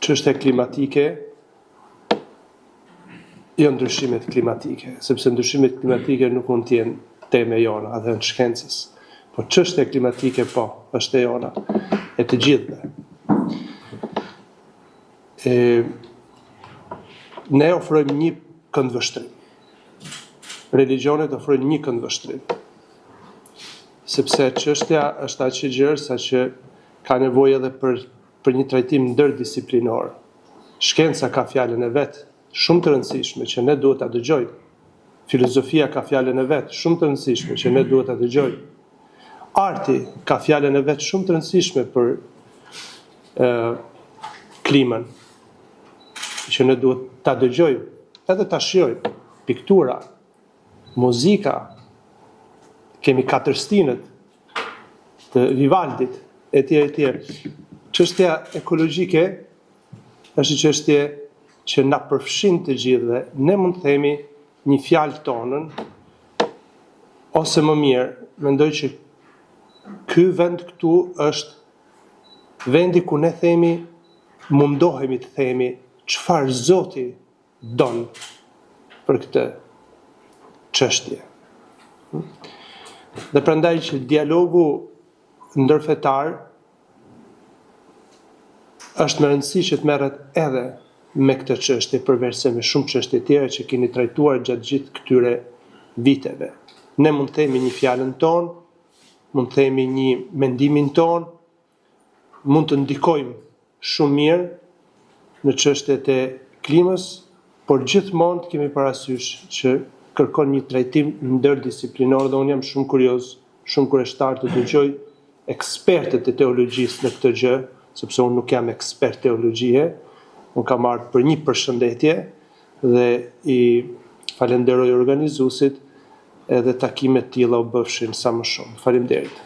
çështja klimatike jo ndryshimet klimatike, sepse ndryshimet klimatike nuk mund të jenë teme jona, edhe në shkencës. Po çështja klimatike po, është e jona, e të gjithëve. Ne ofrojmë një këndvështrim. Religionet ofrojnë një këndvështrim. Sepse çështja është aq e gjerë sa që ka nevojë edhe për një trajtim ndërdisiplinor. Shkenca ka fjalën e vet, shumë të rëndësishme që ne duhet ta dëgjojmë. Filozofia ka fjalën e vet, shumë të rëndësishme që ne duhet ta dëgjojmë. Arti ka fjalën e vet shumë të rëndësishme për klimën, që ne duhet ta dëgjojmë, edhe ta shijojmë. Piktura, muzika, kemi 4 stinët të Vivaldit, etj. Çështja ekologjike është një çështje që na përfshin të gjithëve. Ne mund të themi një fjalë tonën, ose më mirë, mendoj që ky vend këtu është vendi ku ne themi, mundohemi të themi çfarë Zoti don për këtë çështje. Dhe prandaj që dialogu ndërfetar është me rëndësi që të merret edhe me këtë çështje, përveç se me shumë çështje tjera që keni trajtuar gjatë gjithë këtyre viteve. Ne mund të themi një fjalën tonë, mund të themi një mendimin tonë, mund të ndikojmë shumë mirë në çështjet e klimës, por gjithmonë të kemi parasysh që kërkon një trajtim ndërdisiplinor dhe unë jam shumë kurioz, shumë kurioztar të dëgjoj ekspertët e teologjisë në këtë gjë, sepse unë nuk jam ekspert teologjie, unë kam ardhur për një përshëndetje dhe i falenderoj organizuesit edhe takimet tilla u bëfshin sa më shumë. Faleminderit.